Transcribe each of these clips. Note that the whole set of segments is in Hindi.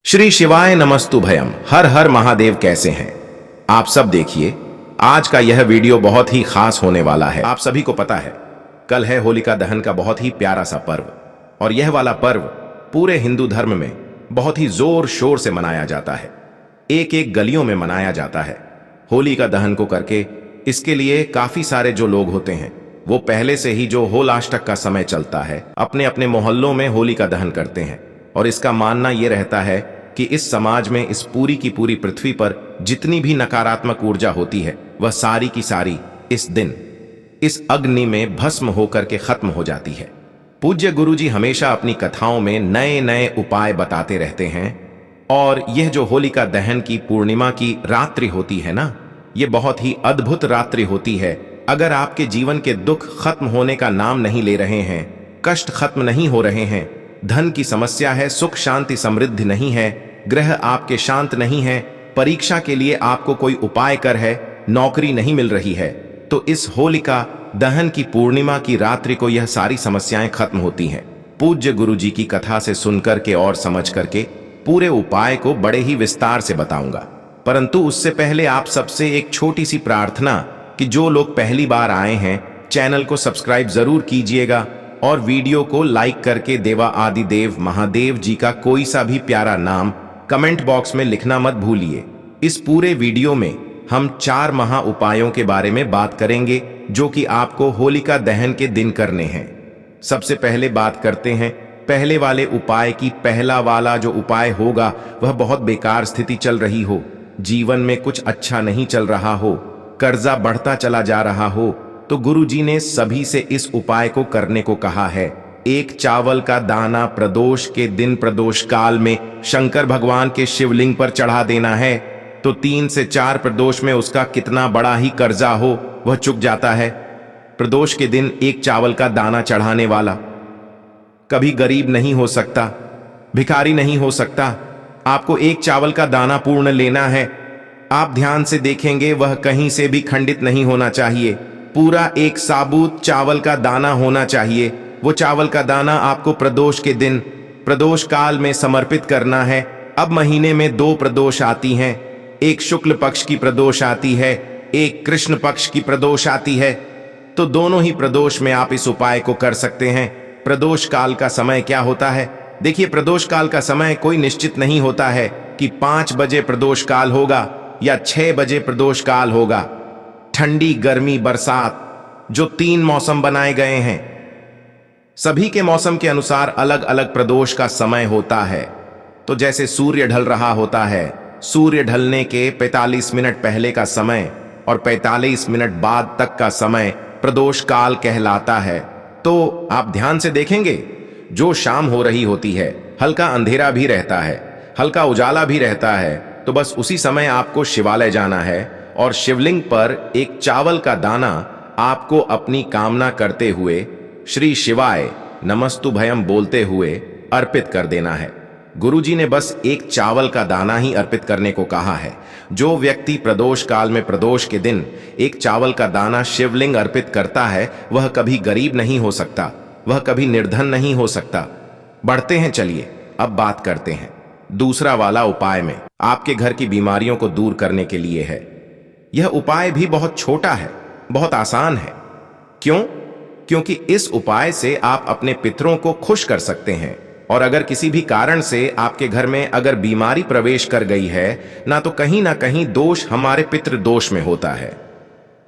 श्री शिवाय नमस्तुभयम। हर हर महादेव। कैसे हैं आप सब? देखिए, आज का यह वीडियो बहुत ही खास होने वाला है। आप सभी को पता है, कल है होलिका दहन का बहुत ही प्यारा सा पर्व, और यह वाला पर्व पूरे हिंदू धर्म में बहुत ही जोर शोर से मनाया जाता है। एक एक गलियों में मनाया जाता है होलिका दहन को करके। इसके लिए काफी सारे जो लोग होते हैं वो पहले से ही जो होलाष्टक का समय चलता है अपने अपने मोहल्लों में होलिका दहन करते हैं। और इसका मानना यह रहता है कि इस समाज में, इस पूरी की पूरी पृथ्वी पर जितनी भी नकारात्मक ऊर्जा होती है वह सारी की सारी इस दिन इस अग्नि में भस्म होकर के खत्म हो जाती है। पूज्य गुरुजी हमेशा अपनी कथाओं में नए नए उपाय बताते रहते हैं, और यह जो होलिका दहन की पूर्णिमा की रात्रि होती है ना, यह बहुत ही अद्भुत रात्रि होती है। अगर आपके जीवन के दुख खत्म होने का नाम नहीं ले रहे हैं, कष्ट खत्म नहीं हो रहे हैं, धन की समस्या है, सुख शांति समृद्धि नहीं है, ग्रह आपके शांत नहीं है, परीक्षा के लिए आपको कोई उपाय कर है, नौकरी नहीं मिल रही है, तो इस होलिका दहन की पूर्णिमा की रात्रि को यह सारी समस्याएं खत्म होती हैं। पूज्य गुरुजी की कथा से सुनकर के और समझ करके पूरे उपाय को बड़े ही विस्तार से बताऊंगा। परंतु उससे पहले आप सबसे एक छोटी सी प्रार्थना कि जो लोग पहली बार आए हैं चैनल को सब्सक्राइब जरूर कीजिएगा, और वीडियो को लाइक करके देवा आदि देव महादेव जी का कोई सा भी प्यारा नाम कमेंट बॉक्स में लिखना मत भूलिए। इस पूरे वीडियो में हम 4 महा उपायों के बारे में बात करेंगे जो कि आपको होलिका दहन के दिन करने हैं। सबसे पहले बात करते हैं पहले वाले उपाय की। पहला वाला जो उपाय होगा वह बहुत बेकार स्थिति चल रही हो, जीवन में कुछ अच्छा नहीं चल रहा हो, कर्जा बढ़ता चला जा रहा हो, तो गुरुजी ने सभी से इस उपाय को करने को कहा है। एक चावल का दाना प्रदोष के दिन प्रदोष काल में शंकर भगवान के शिवलिंग पर चढ़ा देना है, तो 3 से 4 प्रदोष में उसका कितना बड़ा ही कर्जा हो वह चुक जाता है। प्रदोष के दिन एक चावल का दाना चढ़ाने वाला कभी गरीब नहीं हो सकता, भिखारी नहीं हो सकता। आपको एक चावल का दाना पूर्ण लेना है। आप ध्यान से देखेंगे वह कहीं से भी खंडित नहीं होना चाहिए, पूरा एक साबुत चावल का दाना होना चाहिए। वो चावल का दाना आपको प्रदोष के दिन प्रदोष काल में समर्पित करना है। अब महीने में 2 प्रदोष आती हैं, एक शुक्ल पक्ष की प्रदोष आती है, एक कृष्ण पक्ष की प्रदोष आती है, तो दोनों ही प्रदोष में आप इस उपाय को कर सकते हैं। प्रदोष काल का समय क्या होता है? देखिए, प्रदोष काल का समय कोई निश्चित नहीं होता है कि 5 बजे प्रदोष काल होगा या 6 बजे प्रदोष काल होगा। ठंडी, गर्मी, बरसात, जो 3 मौसम बनाए गए हैं, सभी के मौसम के अनुसार अलग अलग प्रदोष का समय होता है। तो जैसे सूर्य ढल रहा होता है, सूर्य ढलने के 45 मिनट पहले का समय और 45 मिनट बाद तक का समय प्रदोष काल कहलाता है। तो आप ध्यान से देखेंगे, जो शाम हो रही होती है, हल्का अंधेरा भी रहता है, हल्का उजाला भी रहता है, तो बस उसी समय आपको शिवालय जाना है और शिवलिंग पर एक चावल का दाना आपको अपनी कामना करते हुए श्री शिवाय नमस्तुभयम बोलते हुए अर्पित कर देना है। गुरुजी ने बस एक चावल का दाना ही अर्पित करने को कहा है। जो व्यक्ति प्रदोष काल में प्रदोष के दिन एक चावल का दाना शिवलिंग अर्पित करता है वह कभी गरीब नहीं हो सकता, वह कभी निर्धन नहीं हो सकता। बढ़ते हैं, चलिए अब बात करते हैं दूसरा वाला उपाय में। आपके घर की बीमारियों को दूर करने के लिए है। यह उपाय भी बहुत छोटा है, बहुत आसान है। क्यों? क्योंकि इस उपाय से आप अपने पितरों को खुश कर सकते हैं, और अगर किसी भी कारण से आपके घर में अगर बीमारी प्रवेश कर गई है ना, तो कहीं ना कहीं दोष हमारे पितृ दोष में होता है।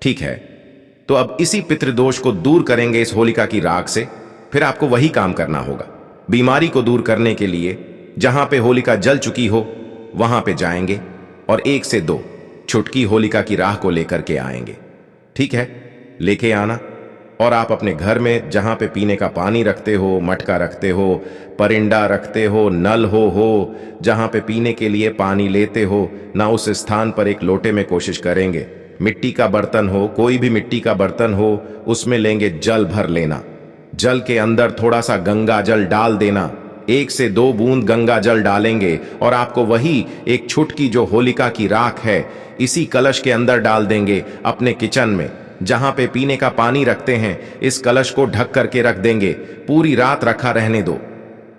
ठीक है, तो अब इसी पितृ दोष को दूर करेंगे इस होलिका की राख से। फिर आपको वही काम करना होगा। बीमारी को दूर करने के लिए जहां पे होलिका जल चुकी हो वहां पे जाएंगे और 1 से 2 छुटकी होलिका की राख को लेकर के आएंगे। ठीक है, लेके आना, और आप अपने घर में जहां पे पीने का पानी रखते हो, मटका रखते हो, परिंडा रखते हो, नल हो जहां पे पीने के लिए पानी लेते हो ना, उस स्थान पर एक लोटे में कोशिश करेंगे, मिट्टी का बर्तन हो, कोई भी मिट्टी का बर्तन हो, उसमें लेंगे जल भर लेना। जल के अंदर थोड़ा सा गंगा जल डाल देना, 1 से 2 बूंद गंगा जल डालेंगे, और आपको वही एक छुटकी जो होलिका की राख है इसी कलश के अंदर डाल देंगे। अपने किचन में जहां पे पीने का पानी रखते हैं, इस कलश को ढक करके रख देंगे। पूरी रात रखा रहने दो।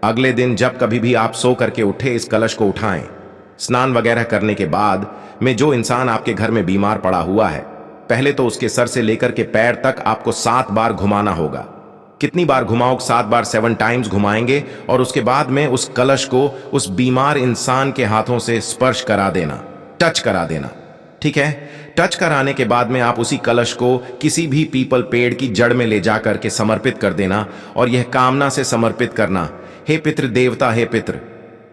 अगले दिन जब कभी भी आप सो करके उठे इस कलश को उठाएं। स्नान वगैरह करने के बाद में जो इंसान आपके घर में बीमार पड़ा हुआ है, पहले तो उसके सर से लेकर के पैर तक आपको 7 बार घुमाना होगा। कितनी बार घुमाओ? 7 बार, 7 टाइम्स घुमाएंगे और उसके बाद में उस कलश को उस बीमार इंसान के हाथों से स्पर्श करा देना, टच करा देना। ठीक है? टच कराने के बाद में आप उसी कलश को किसी भी पीपल पेड़ की जड़ में ले जाकर के समर्पित कर देना और यह कामना से समर्पित करना, हे पितृ देवता, हे पितृ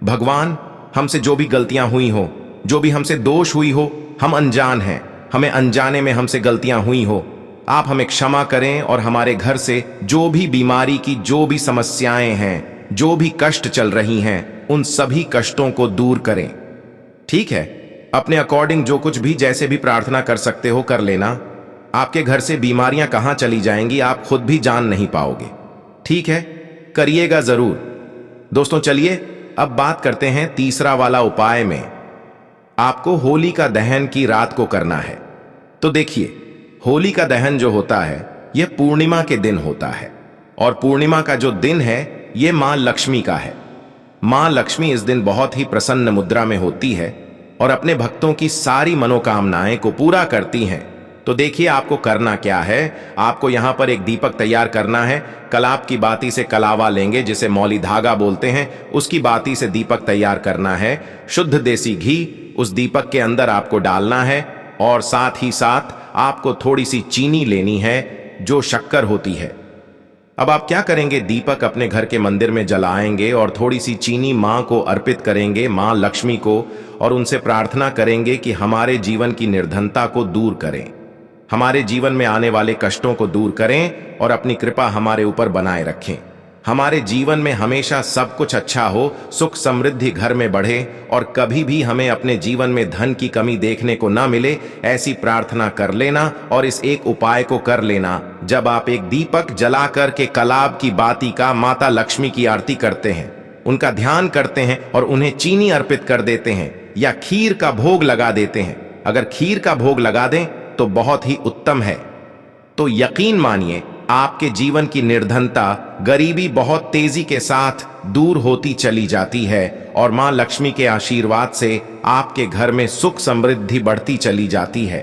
भगवान, हमसे जो भी गलतियां हुई हो, जो भी हमसे दोष हुई हो, हम अनजान हैं, हमें अनजाने में हमसे गलतियां हुई हो, आप हमें क्षमा करें और हमारे घर से जो भी बीमारी की जो भी समस्याएं हैं, जो भी कष्ट चल रही हैं, उन सभी कष्टों को दूर करें। ठीक है? अपने अकॉर्डिंग जो कुछ भी जैसे भी प्रार्थना कर सकते हो कर लेना। आपके घर से बीमारियां कहां चली जाएंगी आप खुद भी जान नहीं पाओगे। ठीक है? करिएगा जरूर। दोस्तों चलिए अब बात करते हैं तीसरा वाला उपाय में। आपको होलिका दहन की रात को करना है। तो देखिए, होलिका दहन जो होता है यह पूर्णिमा के दिन होता है और पूर्णिमा का जो दिन है यह मां लक्ष्मी का है। मां लक्ष्मी इस दिन बहुत ही प्रसन्न मुद्रा में होती है और अपने भक्तों की सारी मनोकामनाएं को पूरा करती हैं। तो देखिए आपको करना क्या है। आपको यहां पर एक दीपक तैयार करना है। कलाब की बाती से कलावा लेंगे, जिसे मौली धागा बोलते हैं, उसकी बाती से दीपक तैयार करना है। शुद्ध देसी घी उस दीपक के अंदर आपको डालना है और साथ ही साथ आपको थोड़ी सी चीनी लेनी है जो शक्कर होती है। अब आप क्या करेंगे? दीपक अपने घर के मंदिर में जलाएंगे और थोड़ी सी चीनी मां को अर्पित करेंगे, मां लक्ष्मी को, और उनसे प्रार्थना करेंगे कि हमारे जीवन की निर्धनता को दूर करें, हमारे जीवन में आने वाले कष्टों को दूर करें और अपनी कृपा हमारे ऊपर बनाए रखें। हमारे जीवन में हमेशा सब कुछ अच्छा हो, सुख समृद्धि घर में बढ़े और कभी भी हमें अपने जीवन में धन की कमी देखने को ना मिले, ऐसी प्रार्थना कर लेना। और इस एक उपाय को कर लेना, जब आप एक दीपक जला कर के कलाब की बाती का माता लक्ष्मी की आरती करते हैं, उनका ध्यान करते हैं और उन्हें चीनी अर्पित कर देते हैं या खीर का भोग लगा देते हैं। अगर खीर का भोग लगा दें तो बहुत ही उत्तम है। तो यकीन मानिए आपके जीवन की निर्धनता, गरीबी बहुत तेजी के साथ दूर होती चली जाती है और मां लक्ष्मी के आशीर्वाद से आपके घर में सुख समृद्धि बढ़ती चली जाती है।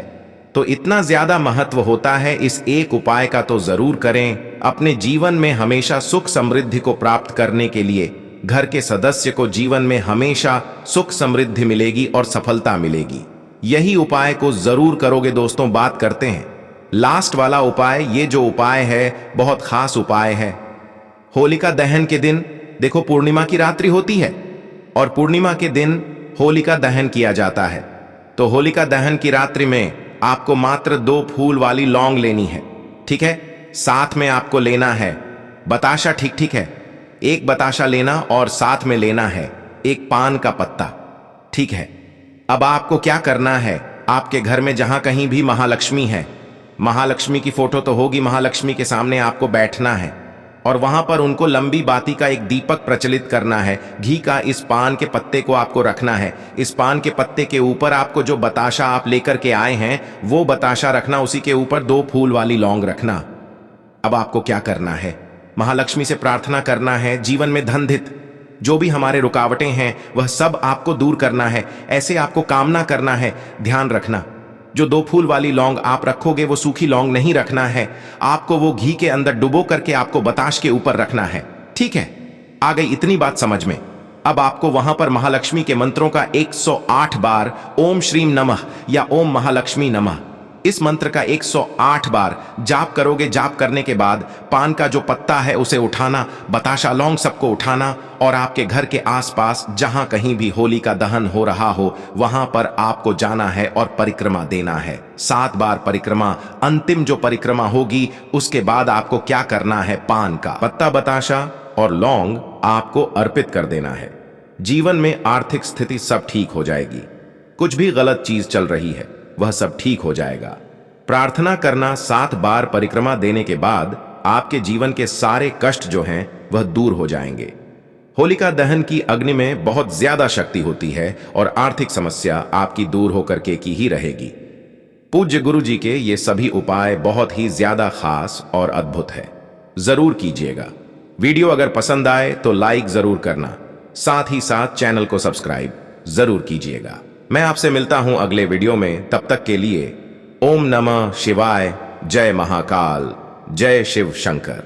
तो इतना ज्यादा महत्व होता है इस एक उपाय का, तो जरूर करें। अपने जीवन में हमेशा सुख समृद्धि को प्राप्त करने के लिए घर के सदस्य को जीवन में हमेशा सुख समृद्धि मिलेगी और सफलता मिलेगी। यही उपाय को जरूर करोगे दोस्तों। बात करते हैं लास्ट वाला उपाय। ये जो उपाय है बहुत खास उपाय है। होलिका दहन के दिन देखो पूर्णिमा की रात्रि होती है और पूर्णिमा के दिन होलिका दहन किया जाता है। तो होलिका दहन की रात्रि में आपको मात्र 2 फूल वाली लौंग लेनी है। ठीक है? साथ में आपको लेना है बताशा। ठीक ठीक है, 1 बताशा लेना और साथ में लेना है 1 पान का पत्ता। ठीक है? अब आपको क्या करना है, आपके घर में जहां कहीं भी महालक्ष्मी है, महालक्ष्मी की फोटो तो होगी, महालक्ष्मी के सामने आपको बैठना है और वहां पर उनको लंबी बाती का एक दीपक प्रचलित करना है। घी का इस पान के पत्ते को आपको रखना है। इस पान के पत्ते के ऊपर आपको जो बताशा आप लेकर के आए हैं वो बताशा रखना, उसी के ऊपर 2 फूल वाली लौंग रखना। अब आपको क्या करना है, महालक्ष्मी से प्रार्थना करना है जीवन में धनधित जो भी हमारे रुकावटें हैं वह सब आपको दूर करना है। ऐसे आपको कामना करना है। ध्यान रखना, जो 2 फूल वाली लौंग आप रखोगे वो सूखी लौंग नहीं रखना है, आपको वो घी के अंदर डुबो करके आपको बताश के ऊपर रखना है। ठीक है? आ गई इतनी बात समझ में? अब आपको वहां पर महालक्ष्मी के मंत्रों का 108 बार ओम श्रीम नमः या ओम महालक्ष्मी नमः, इस मंत्र का 108 बार जाप करोगे। जाप करने के बाद पान का जो पत्ता है उसे उठाना, बताशा लौंग सबको उठाना और आपके घर के आसपास जहां कहीं भी होलिका दहन हो रहा हो वहां पर आपको जाना है और परिक्रमा देना है। 7 बार परिक्रमा। अंतिम जो परिक्रमा होगी उसके बाद आपको क्या करना है, पान का पत्ता, बताशा और लौंग आपको अर्पित कर देना है। जीवन में आर्थिक स्थिति सब ठीक हो जाएगी। कुछ भी गलत चीज चल रही है वह सब ठीक हो जाएगा। प्रार्थना करना 7 बार परिक्रमा देने के बाद आपके जीवन के सारे कष्ट जो हैं वह दूर हो जाएंगे। होलिका दहन की अग्नि में बहुत ज्यादा शक्ति होती है और आर्थिक समस्या आपकी दूर होकर के की ही रहेगी। पूज्य गुरु जी के ये सभी उपाय बहुत ही ज्यादा खास और अद्भुत है, जरूर कीजिएगा। वीडियो अगर पसंद आए तो लाइक जरूर करना, साथ ही साथ चैनल को सब्सक्राइब जरूर कीजिएगा। मैं आपसे मिलता हूं अगले वीडियो में, तब तक के लिए ओम नमः शिवाय, जय महाकाल, जय शिव शंकर।